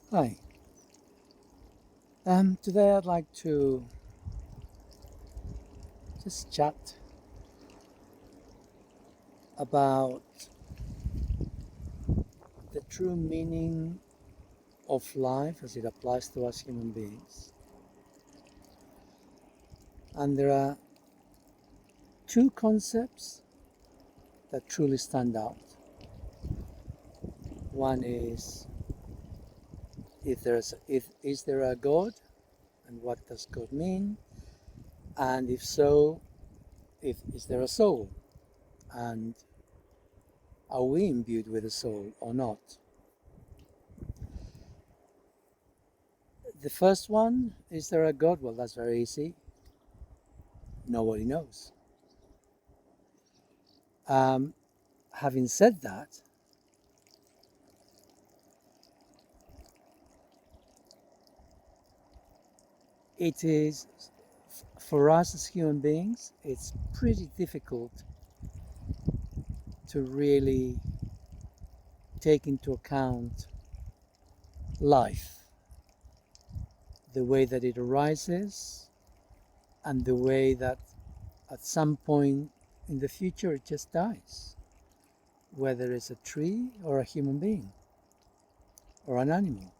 Hi. Today I'd like to just chat about the true meaning of life as it applies to us human beings. And there are two concepts that truly stand out. One is if is there a God, and what does God mean? And if so, if is there a soul? And are we imbued with a soul or not? The first one, is there a God? Well, that's very easy. Nobody knows. Um, Having said that, it is for us as human beings, it's pretty difficult to really take into account life, the way that it arises, and the way that at some point in the future it just dies, whether it's a tree or a human being or an animal.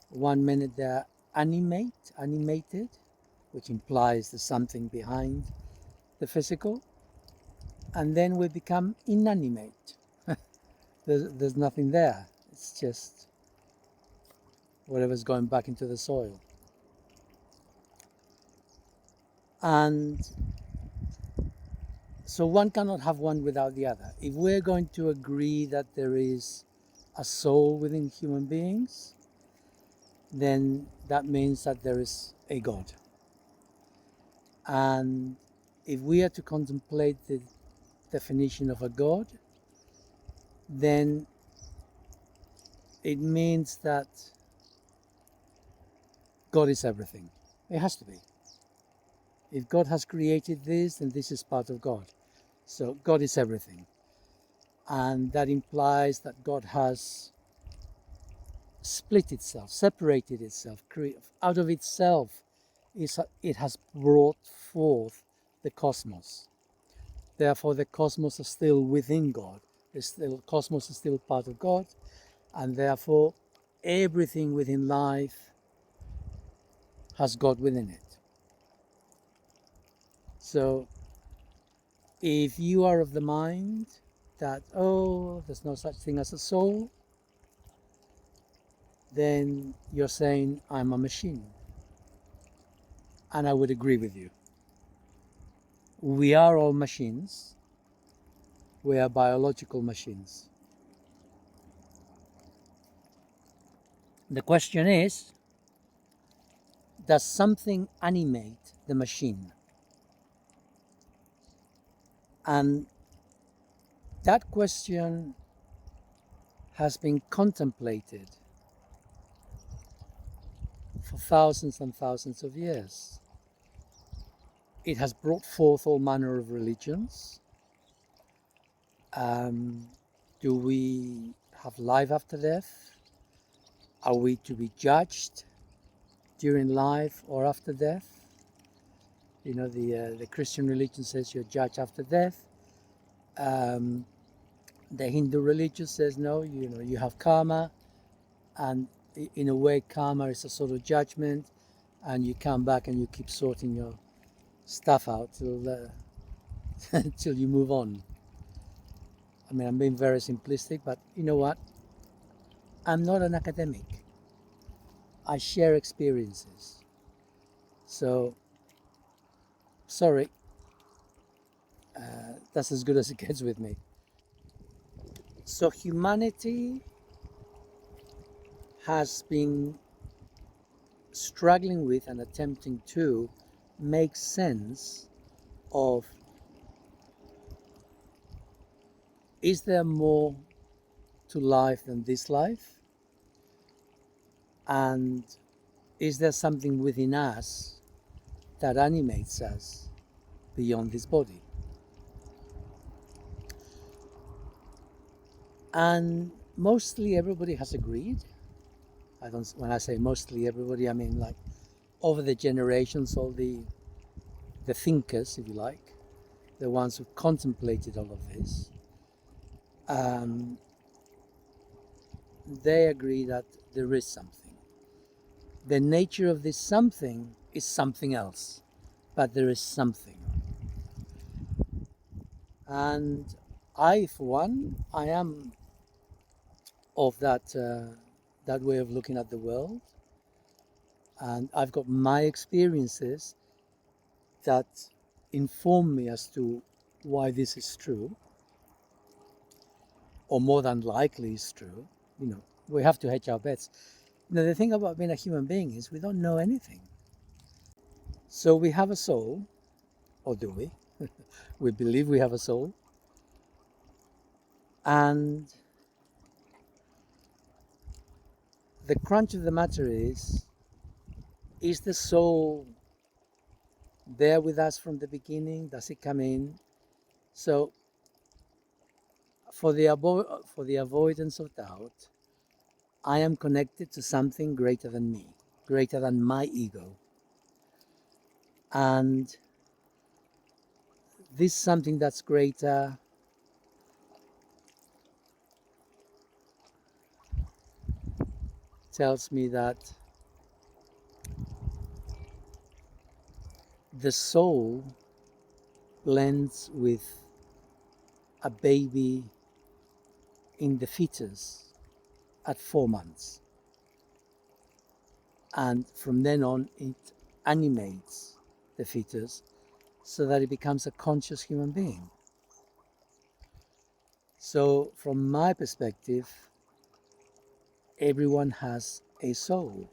One minute they're animated, which implies there's something behind the physical, and then we become inanimate. There's nothing there. It's just whatever's going back into the soil. And so one cannot have one without the other. If we're going to agree that there is a soul within human beings, then that means that there is a God. And if we are to contemplate the definition of a God, then it means that God is everything. It has to be. If God has created this, then this is part of God. So God is everything. And that implies that God has split itself, separated itself, out of itself. It has brought forth the cosmos. Therefore, the cosmos is still within God. The cosmos is still part of God. And therefore, everything within life has God within it. So if you are of the mind that, oh, there's no such thing as a soul, then you're saying, I'm a machine. And I would agree with you. We are all machines. We are biological machines. The question is, does something animate the machine? And that question has been contemplated for thousands and thousands of years. It has brought forth all manner of religions. Do we have life after death? Are we to be judged during life or after death? You know, the Christian religion says you're judged after death. Um, the Hindu religion says no, you know, you have karma, and in a way, karma is a sort of judgment, and you come back and you keep sorting your stuff out till till you move on. I mean, I'm being very simplistic, but you know what? I'm not an academic. I share experiences. So, sorry, that's as good as it gets with me. So, humanity has been struggling with and attempting to make sense of, is there more to life than this life? And is there something within us that animates us beyond this body? And mostly everybody has agreed I don't. When I say mostly everybody, I mean like over the generations, all the thinkers, if you like, the ones who contemplated all of this, um, they agree that there is something. The nature of this something is something else, but there is something. And I, for one, I am of that way of looking at the world, and I've got my experiences that inform me as to why this is true, or more than likely is true. You know, we have to hedge our bets. You know, the thing about being a human being is we don't know anything. So we have a soul, or do we? We believe we have a soul, and the crunch of the matter is the soul there with us from the beginning? Does it come in? So for the avoidance of doubt, I am connected to something greater than me, greater than my ego. And this something that's greater tells me that the soul blends with a baby in the fetus at 4 months. And from then on, it animates the fetus so that it becomes a conscious human being. So, from my perspective, everyone has a soul.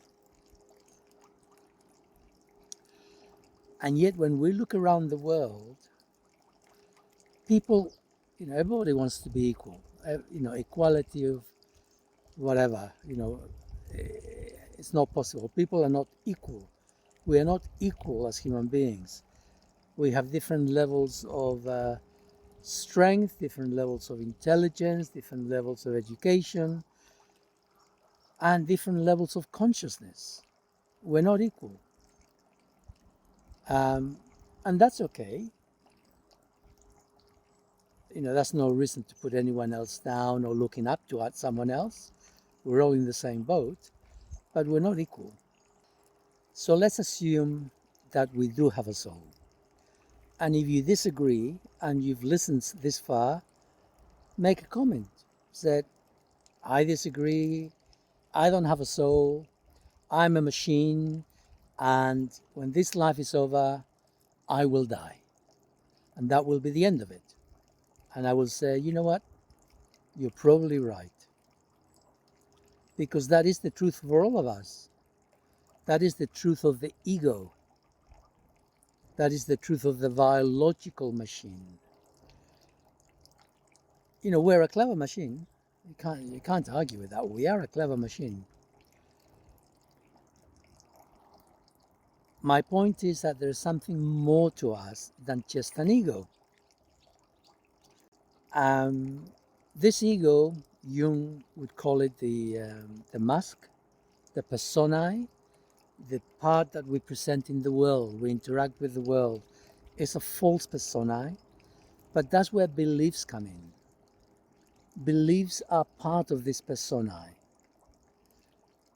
And yet, when we look around the world, people, you know, everybody wants to be equal. You know, equality of whatever, you know, it's not possible. People are not equal. We are not equal as human beings. We have different levels of strength, different levels of intelligence, different levels of education, and different levels of consciousness. We're not equal. Um, and that's okay. You know, that's no reason to put anyone else down or looking up to at someone else. We're all in the same boat, but we're not equal. So let's assume that we do have a soul. And if you disagree and you've listened this far, make a comment. Said, I disagree, I don't have a soul, I'm a machine, and when this life is over, I will die. And that will be the end of it. And I will say, you know what? You're probably right. Because that is the truth for all of us. That is the truth of the ego. That is the truth of the biological machine. You know, we're a clever machine. You can't argue with that. We are a clever machine. My point is that there's something more to us than just an ego. Um, this ego, Jung would call it the mask, the personae, the part that we present in the world, we interact with the world, is a false personae, but that's where beliefs come in. Beliefs are part of this personae,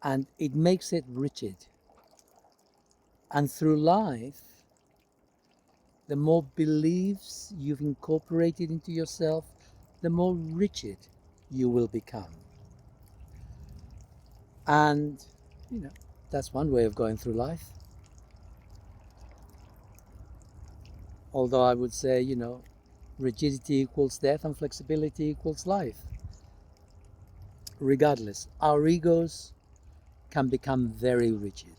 and it makes it rigid. And through life, the more beliefs you've incorporated into yourself, the more rigid you will become. And, you know, that's one way of going through life. Although I would say, you know, rigidity equals death and flexibility equals life. Regardless, our egos can become very rigid.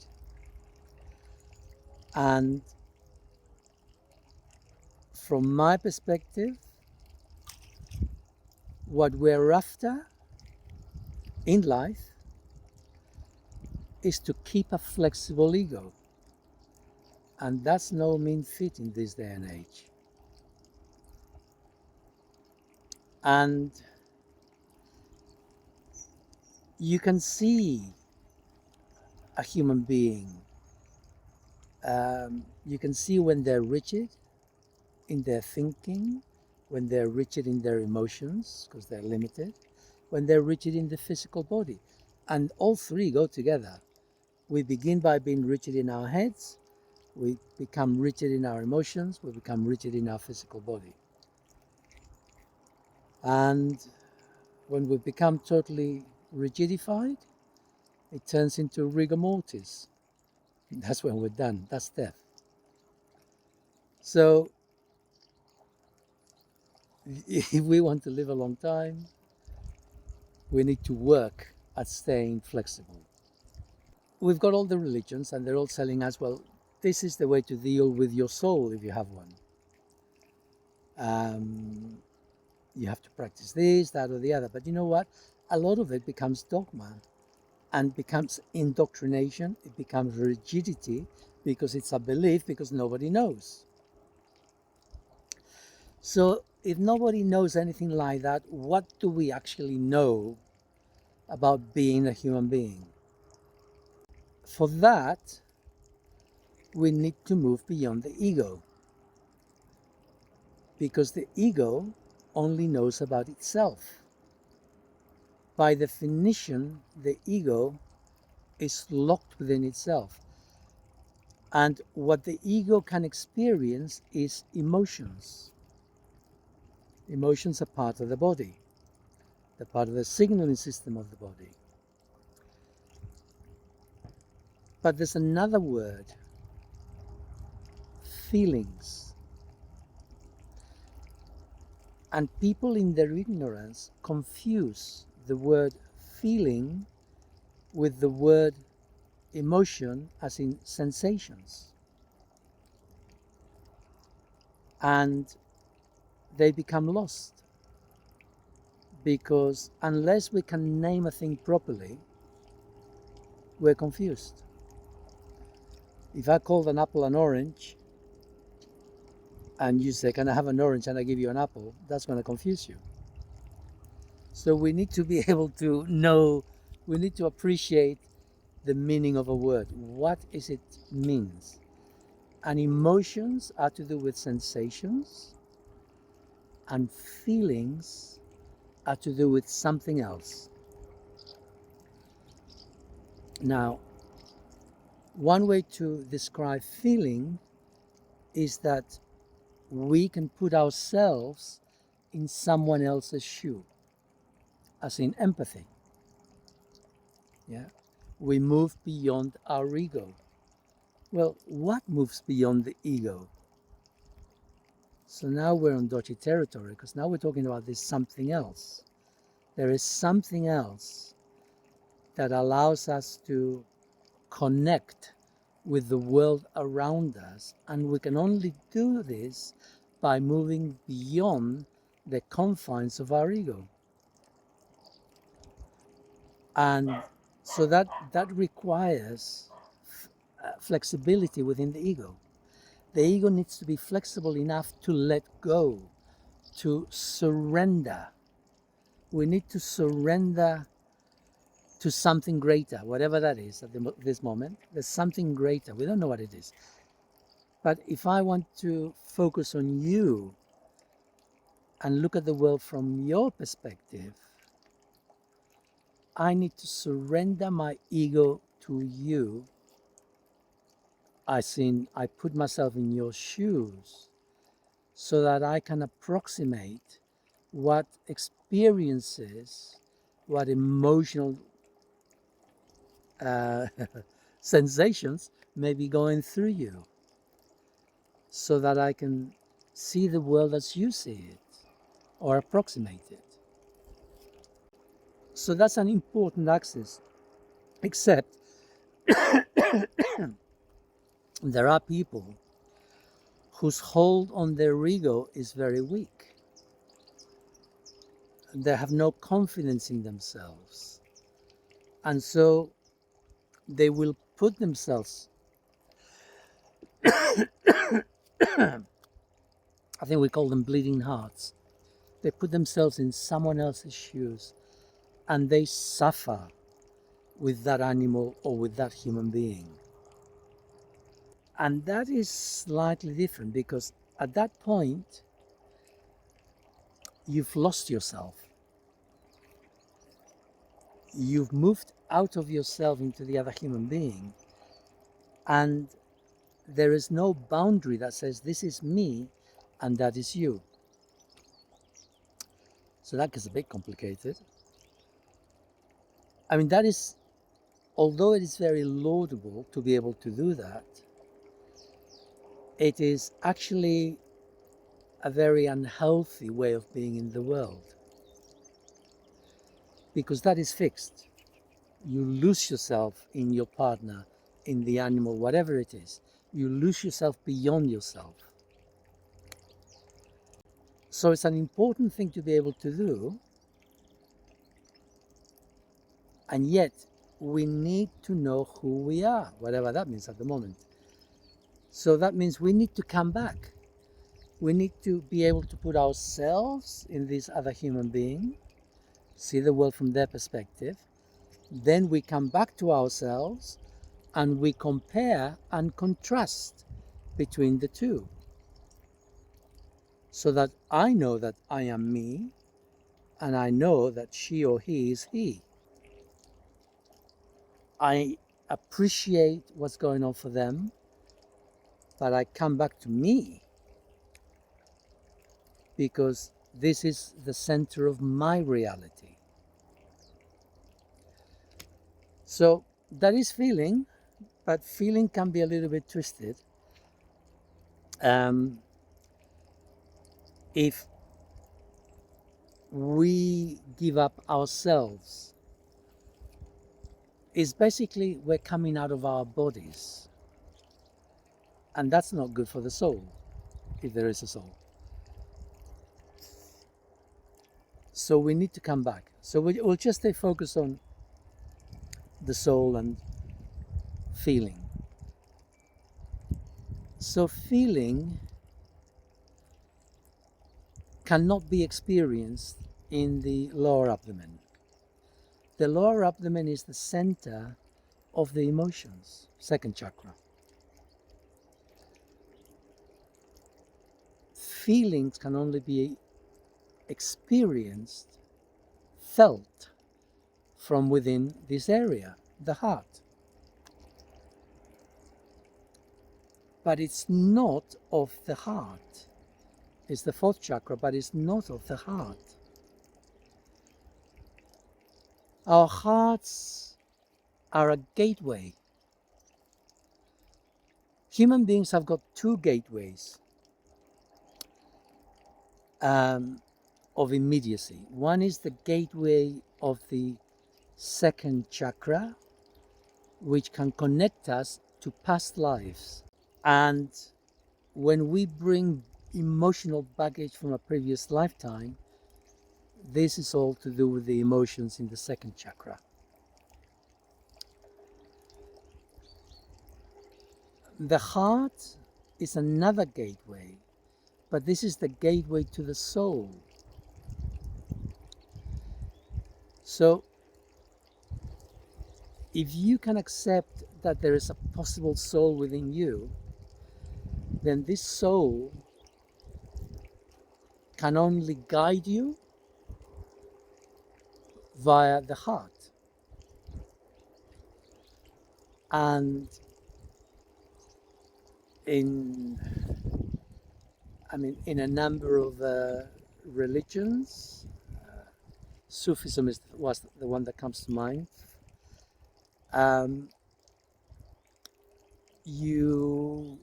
And from my perspective, what we're after in life is to keep a flexible ego. And that's no mean feat in this day and age. And you can see a human being, you can see when they're rigid in their thinking, when they're rigid in their emotions because they're limited, when they're rigid in the physical body. And all three go together. We begin by being rigid in our heads, we become rigid in our emotions, we become rigid in our physical body. And when we become totally rigidified, it turns into rigor mortis. That's when we're done. That's death. So if we want to live a long time, we need to work at staying flexible. We've got all the religions and they're all telling us, well, this is the way to deal with your soul if you have one. You have to practice this, that, or the other. But you know what? A lot of it becomes dogma and becomes indoctrination. It becomes rigidity because it's a belief, because nobody knows. So if nobody knows anything like that, what do we actually know about being a human being? For that, we need to move beyond the ego, because the ego only knows about itself. By definition, the ego is locked within itself. And what the ego can experience is emotions. Emotions are part of the body. They're part of the signaling system of the body. But there's another word, feelings. And people in their ignorance confuse the word feeling with the word emotion, as in sensations. And they become lost, because unless we can name a thing properly, we're confused. If I called an apple an orange and you say, can I have an orange, and I give you an apple, that's going to confuse you. So we need to be able to know, we need to appreciate the meaning of a word. What is it means? And emotions are to do with sensations, and feelings are to do with something else. Now, one way to describe feeling is that we can put ourselves in someone else's shoe, as in empathy. Yeah, we move beyond our ego. Well, what moves beyond the ego? So now we're on dodgy territory, because now we're talking about this something else. There is something else that allows us to connect with the world around us, and we can only do this by moving beyond the confines of our ego. And so that requires flexibility within the ego. The ego needs to be flexible enough to let go, to surrender. We need to surrender to something greater, whatever that is at this moment. There's something greater. We don't know what it is. But if I want to focus on you and look at the world from your perspective, I need to surrender my ego to you. I put myself in your shoes so that I can approximate what experiences, what emotional sensations may be going through you, so that I can see the world as you see it, or approximate it. So that's an important axis, except there are people whose hold on their ego is very weak. They have no confidence in themselves. And so they will put themselves, I think we call them bleeding hearts. They put themselves in someone else's shoes, and they suffer with that animal or with that human being. And that is slightly different because at that point, you've lost yourself. You've moved out of yourself into the other human being. And there is no boundary that says this is me and that is you. So that gets a bit complicated. I mean, that is, although it is very laudable to be able to do that, it is actually a very unhealthy way of being in the world. Because that is fixed. You lose yourself in your partner, in the animal, whatever it is. You lose yourself beyond yourself. So it's an important thing to be able to do. And yet, we need to know who we are, whatever that means at the moment. So that means we need to come back. We need to be able to put ourselves in this other human being, see the world from their perspective. Then we come back to ourselves and we compare and contrast between the two. So that I know that I am me and I know that she or he is he. I appreciate what's going on for them, but I come back to me because this is the center of my reality. So that is feeling, but feeling can be a little bit twisted. If we give up ourselves, it's basically we're coming out of our bodies. And that's not good for the soul, if there is a soul. So we need to come back. So we'll just stay focused on the soul and feeling. So feeling cannot be experienced in the lower abdomen. The lower abdomen is the center of the emotions, second chakra. Feelings can only be experienced, felt from within this area, the heart. But it's not of the heart. It's the fourth chakra, but it's not of the heart. Our hearts are a gateway. Human beings have got two gateways of immediacy. One is the gateway of the second chakra, which can connect us to past lives. And when we bring emotional baggage from a previous lifetime, this is all to do with the emotions in the second chakra. The heart is another gateway, but this is the gateway to the soul. So, if you can accept that there is a possible soul within you, then this soul can only guide you via the heart. And in a number of religions, Sufism was the one that comes to mind. You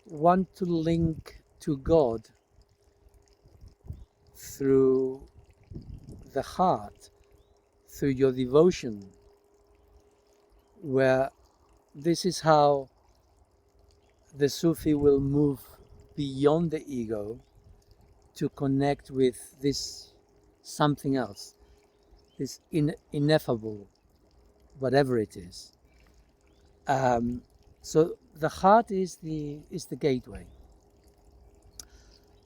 want to link to God through the heart, through your devotion, where this is how the Sufi will move beyond the ego to connect with this something else, this ineffable, whatever it is. So the heart is the gateway.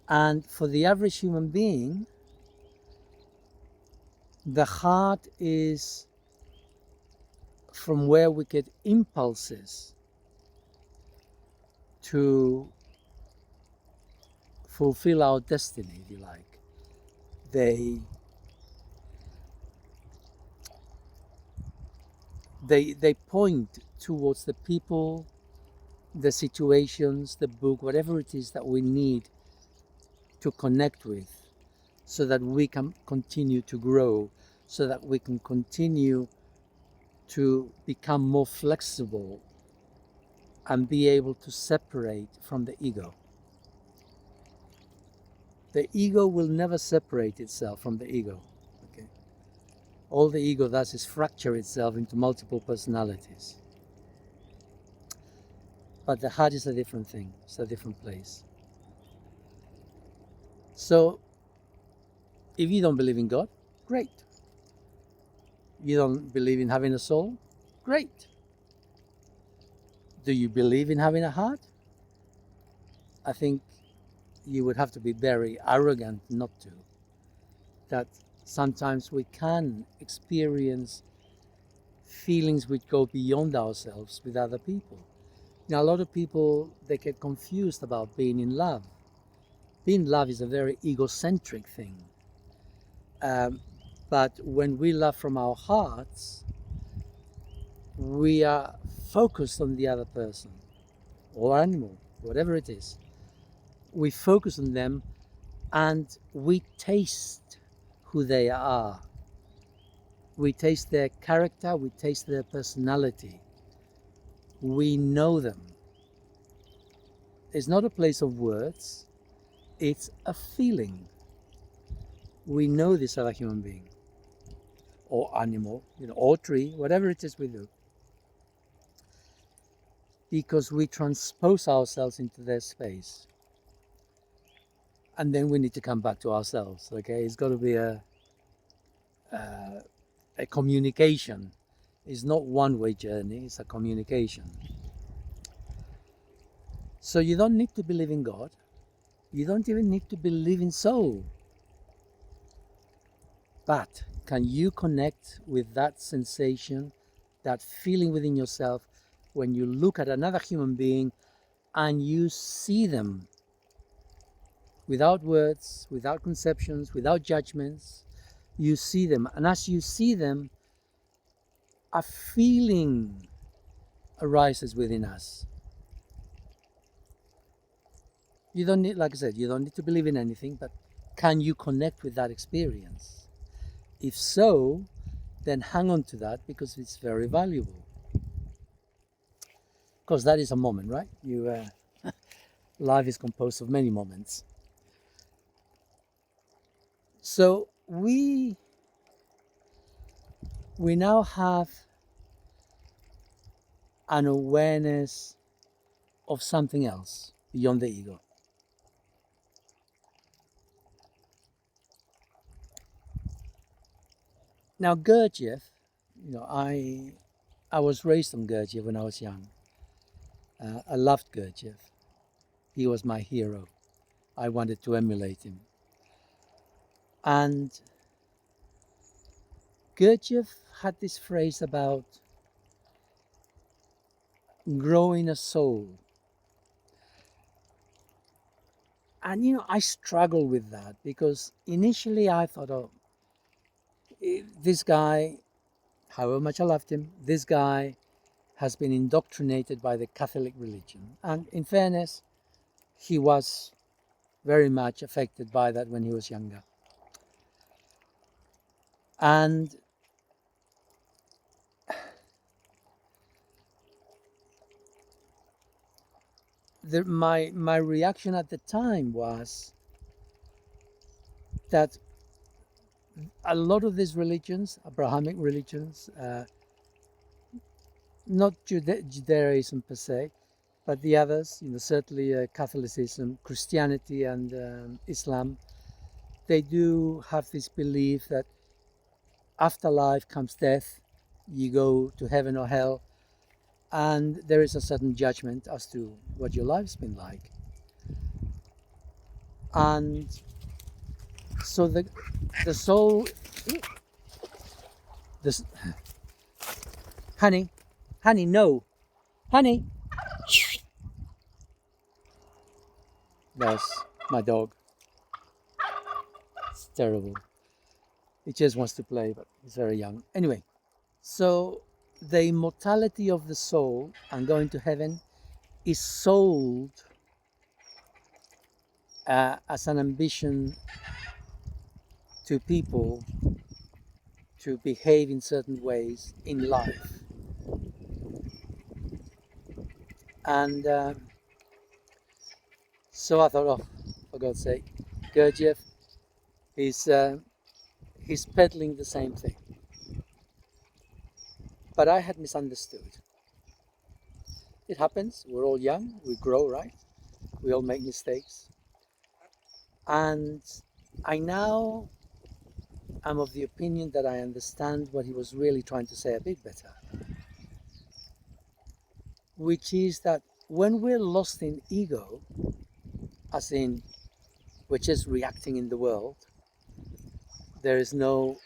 And for the average human being, the heart is from where we get impulses to fulfill our destiny, if you like. They point towards the people, the situations, the book, whatever it is that we need to connect with, so that we can continue to grow, so that we can continue to become more flexible and be able to separate from the ego. The ego will never separate itself from the ego. Okay? All the ego does is fracture itself into multiple personalities. But the heart is a different thing. It's a different place. So, if you don't believe in God, great. You don't believe in having a soul? Great. Do you believe in having a heart? I think you would have to be very arrogant not to. That sometimes we can experience feelings which go beyond ourselves with other people. Now, a lot of people, they get confused about being in love. Being in love is a very egocentric thing. But when we love from our hearts, we are focused on the other person or animal, whatever it is. We focus on them and we taste who they are. We taste their character, we taste their personality. We know them. It's not a place of words, it's a feeling. We know this other human being or animal, or tree, whatever it is we do. Because we transpose ourselves into their space. And then we need to come back to ourselves, okay? It's got to be a communication. It's not one-way journey, it's a communication. So you don't need to believe in God. You don't even need to believe in soul. But can you connect with that sensation, that feeling within yourself when you look at another human being and you see them without words, without conceptions, without judgments? You see them, and as you see them, a feeling arises within us. You don't need, like I said, you don't need to believe in anything, but can you connect with that experience? If so, then hang on to that, because it's very valuable. Because that is a moment, right? Life is composed of many moments. So we now have an awareness of something else beyond the ego. Now Gurdjieff, I was raised on Gurdjieff when I was young. I loved Gurdjieff. He was my hero. I wanted to emulate him. And Gurdjieff had this phrase about growing a soul. And I struggle with that, because initially I thought, oh, this guy, however much I loved him, this guy has been indoctrinated by the Catholic religion. And in fairness, he was very much affected by that when he was younger. And my reaction at the time was that a lot of these religions, Abrahamic religions, not Judaism per se, but the others, certainly Catholicism, Christianity, and Islam, they do have this belief that after life comes death, you go to heaven or hell, and there is a certain judgment as to what your life's been like. And so the soul, Honey, honey, no, honey. That's my dog. It's terrible. He just wants to play, but he's very young. Anyway, so the immortality of the soul and going to heaven is sold as an ambition to people to behave in certain ways in life. And so I thought, oh, for God's sake, Gurdjieff, he's, uh, he's peddling the same thing. But I had misunderstood. It happens, we're all young, we grow, right? We all make mistakes. And I now am of the opinion that I understand what he was really trying to say a bit better, which is that when we're lost in ego, as in we're just reacting in the world, there's no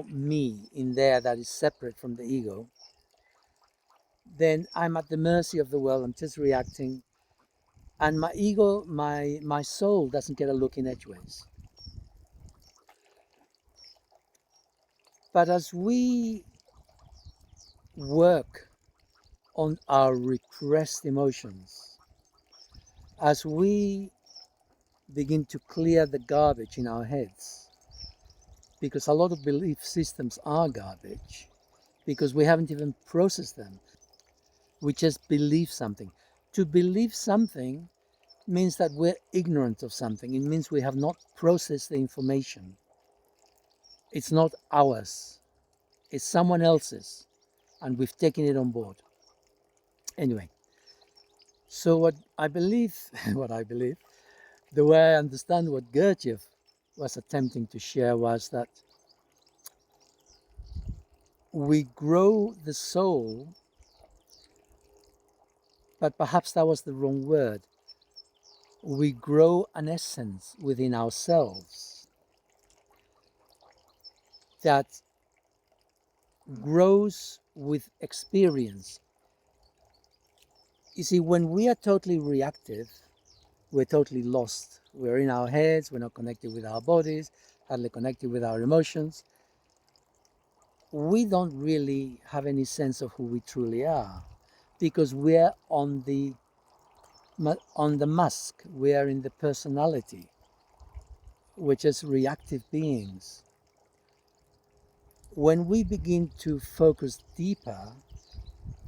me in there that is separate from the ego, then I'm at the mercy of the world. I'm just reacting, and my ego, my soul doesn't get a look in edgeways. But as we work on our repressed emotions, as we begin to clear the garbage in our heads, because a lot of belief systems are garbage, because we haven't even processed them. We just believe something. To believe something means that we're ignorant of something. It means we have not processed the information. It's not ours. It's someone else's, and we've taken it on board. Anyway, so what I believe, the way I understand what Gurdjieff was attempting to share was that we grow the soul, but perhaps that was the wrong word. We grow an essence within ourselves that grows with experience. You see, when we are totally reactive, we're totally lost. We're in our heads, we're not connected with our bodies, hardly connected with our emotions. We don't really have any sense of who we truly are, because we're on the mask, we are in the personality. We're just reactive beings. When we begin to focus deeper,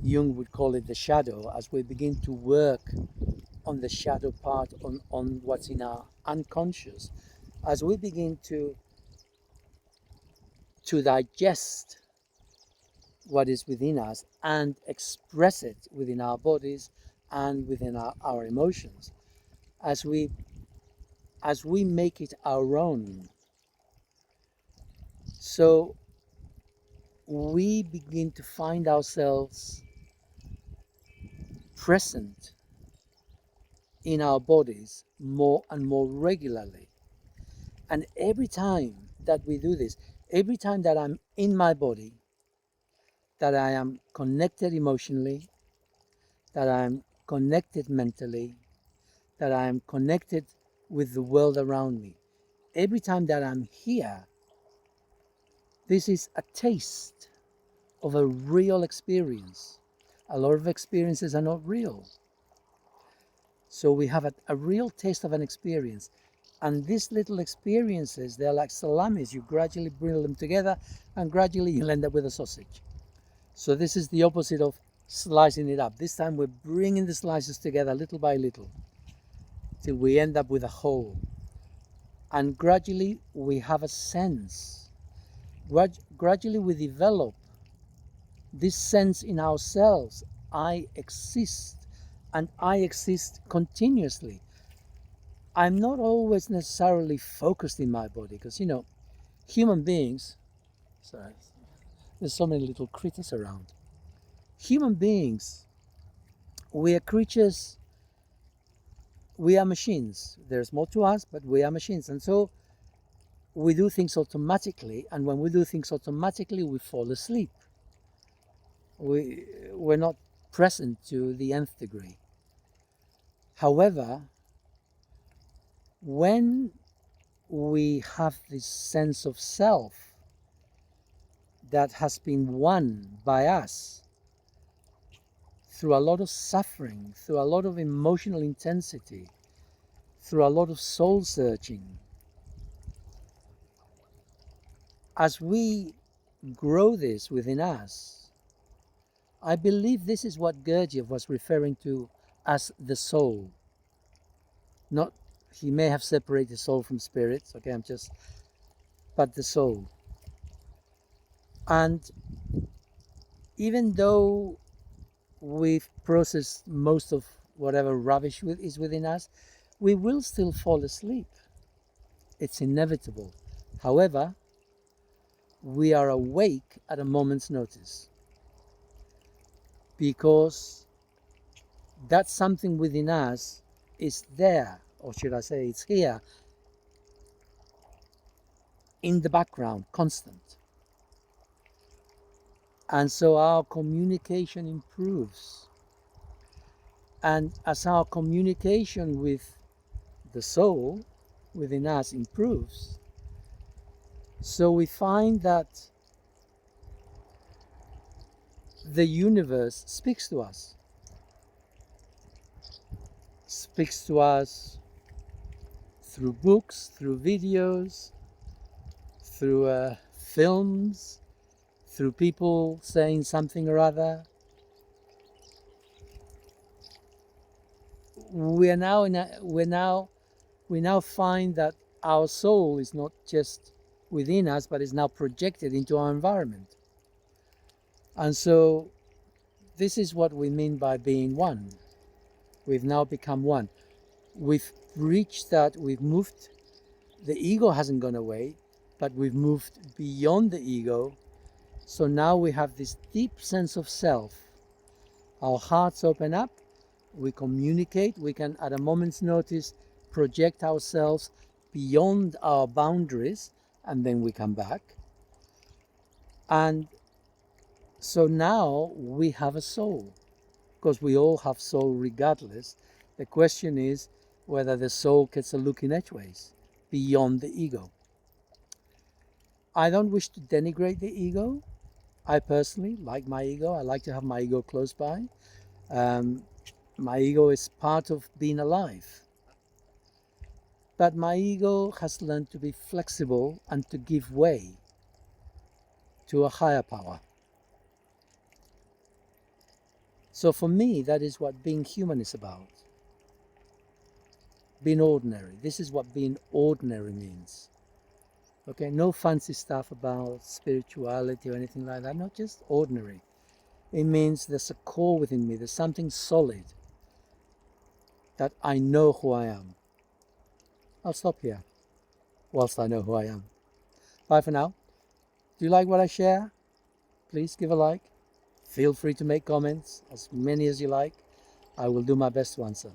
Jung would call it the shadow, as we begin to work on the shadow part, on what's in our unconscious, as we begin to digest what is within us and express it within our bodies and within our emotions, as we make it our own, so we begin to find ourselves present in our bodies more and more regularly. And every time that we do this, every time that I'm in my body, that I am connected emotionally, that I'm connected mentally, that I am connected with the world around me, every time that I'm here, this is a taste of a real experience. A lot of experiences are not real. So we have a real taste of an experience. And these little experiences, they're like salamis. You gradually bring them together and gradually you'll end up with a sausage. So this is the opposite of slicing it up. This time we're bringing the slices together little by little till we end up with a whole. And gradually we have a sense. Gradually we develop this sense in ourselves. I exist, and I exist continuously. I'm not always necessarily focused in my body, because human beings, sorry, there's so many little critters around. Human beings, we are creatures, we are machines. There's more to us, but we are machines. And so we do things automatically, and when we do things automatically, we fall asleep. We're not present to the nth degree. However, when we have this sense of self that has been won by us through a lot of suffering, through a lot of emotional intensity, through a lot of soul searching, as we grow this within us, I believe this is what Gurdjieff was referring to as the soul. Not, he may have separated soul from spirit, okay, but the soul. And even though we've processed most of whatever rubbish is within us, we will still fall asleep. It's inevitable. However, we are awake at a moment's notice, because that something within us is there, or should I say it's here, in the background, constant. And so our communication improves. And as our communication with the soul within us improves, so we find that the universe speaks to us through books, through videos, through films, through people saying something or other. We now find that our soul is not just within us, but is now projected into our environment. And so this is what we mean by being one. We've now become one. We've reached that, we've moved, the ego hasn't gone away, but we've moved beyond the ego. So now we have this deep sense of self. Our hearts open up, we communicate, we can at a moment's notice project ourselves beyond our boundaries, and then we come back. And so now we have a soul, because we all have soul regardless. The question is whether the soul gets a look in edgeways beyond the ego. I don't wish to denigrate the ego. I personally like my ego. I like to have my ego close by. My ego is part of being alive. But my ego has learned to be flexible and to give way to a higher power. So for me, that is what being human is about. Being ordinary. This is what being ordinary means. Okay, no fancy stuff about spirituality or anything like that. Not just ordinary. It means there's a core within me. There's something solid that I know who I am. I'll stop here whilst I know who I am. Bye for now. Do you like what I share? Please give a like. Feel free to make comments, as many as you like. I will do my best to answer.